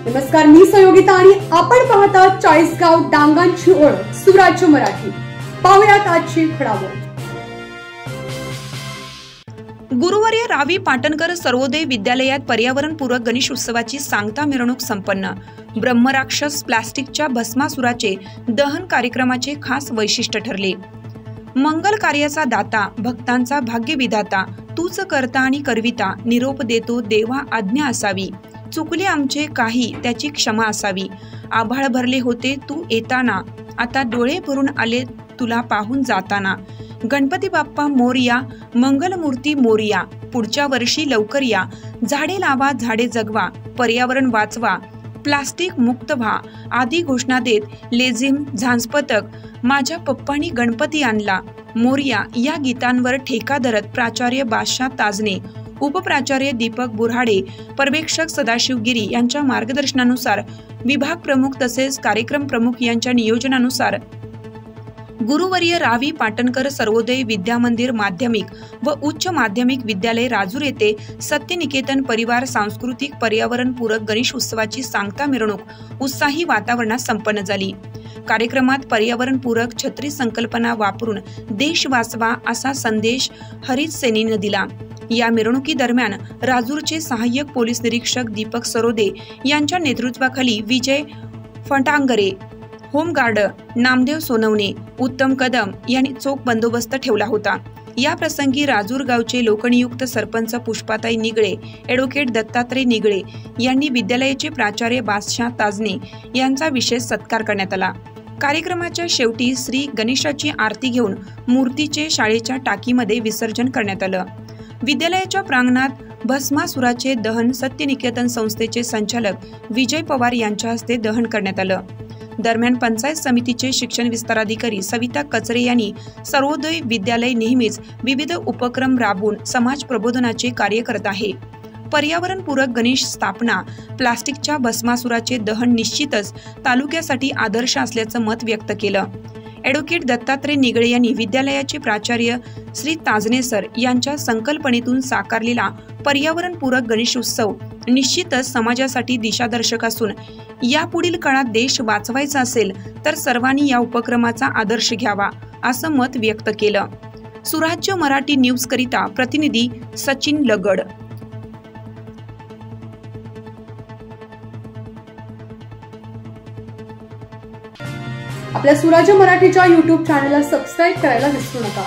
नमस्कार, मी संयोगिता आणि आपण पाहता चाळीसगाव डांगांची ओळख सुराज्य मराठी। पाहुयात आजची घडामोड। गुरुवारी रावी पाटणकर सर्वोदय विद्यालयात पर्यावरणपूरक गणेश उत्सवाची सांगता मिरवणूक संपन्न। ब्रह्मराक्षस प्लास्टिकच्या भस्मासुराचे दहन कार्यक्रमाचे खास वैशिष्ट्य ठरले। मंगल कार्याचा दाता, भक्तांचा भाग्यविधाता, तूच करता आणि करविता, निरोप देतो देवा आज्ञा असावी, चुकले आमचे काही त्याची क्षमा असावी, आभाळ भरले होते तू येताना, आता डोळे भरून आले तुला पाहून जाताना, गणपती बाप्पा मोरया, मंगलमूर्ती मोरया, पुढच्या वर्षी लवकर या, झाडे लावा झाडे जगवा, पर्यावरण वाचवा, प्लास्टिक मुक्त व्हा आदी घोषणा देत लेझिम, झांजपथक, माझ्या पप्पांनी गणपती आणला, मोरया या गीतांवर ठेका धरत प्राचार्य बादशाह ताजने, उपप्राचार्य दीपक बुऱ्हाडे, पर्यवेक्षक सदाशिव गिरी यांच्या मार्गदर्शनानुसार, विभाग प्रमुख तसेच कार्यक्रम प्रमुख यांच्या नियोजनानुसार गुरुवर्य रावी पाटणकर सर्वोदय विद्यामंदिर माध्यमिक व उच्च माध्यमिक विद्यालय राजूर येथे सत्यनिकेतन परिवार सांस्कृतिक पर्यावरणपूरक गणेश उत्सवाची सांगता मिरवणूक उत्साही वातावरणात संपन्न झाली। कार्यक्रमात पर्यावरणपूरक छत्री संकल्पना वापरून देश वाचवा असा संदेश हरित सेनेने दिला। या मिरवणुकीदरम्यान राजूरचे सहाय्यक पोलीस निरीक्षक दीपक सरोदे यांच्या नेतृत्वाखाली विजय फटांगरे, होमगार्ड नामदेव सोनवणे, उत्तम कदम यांनी चोख बंदोबस्त ठेवला होता। या प्रसंगी राजूर गावचे लोकनियुक्त सरपंच पुष्पाताई निगळे, ॲडव्होकेट दत्तात्रय निगळे यांनी विद्यालयाचे प्राचार्य बादशाह ताजने यांचा विशेष सत्कार करण्यात आला। कार्यक्रमाच्या शेवटी श्री गणेशाची आरती घेऊन मूर्तीचे शाळेच्या टाकीमध्ये विसर्जन करण्यात आलं। विद्यालयाच्या प्रांगणात भस्मासुराचे दहन सत्यनिकेतन संस्थेचे संचालक विजय पवार यांच्या हस्ते दहन करण्यात आलं। दरम्यान पंचायत समितीचे शिक्षण विस्ताराधिकारी सविता कचरे यांनी सर्वोदय विद्यालय नेहमीच विविध उपक्रम राबवून समाज प्रबोधनाचे कार्य करत आहे। पर्यावरणपूरक गणेश स्थापना, प्लास्टिकच्या भस्मासुराचे दहन निश्चितच तालुक्यासाठी आदर्श असल्याचं मत व्यक्त केलं। ॲडव्होकेट दत्तात्रय निगळे यांनी विद्यालयाचे प्राचार्य श्री ताजने सर यांच्या संकल्पनेतून साकारलेला पर्यावरणपूरक गणेश उत्सव निश्चितच समाजासाठी दिशादर्शक असून यापुढील काळात देश वाचवायचा असेल तर सर्वांनी या उपक्रमाचा आदर्श घ्यावा असं मत व्यक्त केलं। सुराज्य मराठी न्यूज करिता प्रतिनिधी सचिन लगड। आपल्या सुराज्य मराठीच्या YouTube चॅनलला सबस्क्राइब करायला विसरू नका।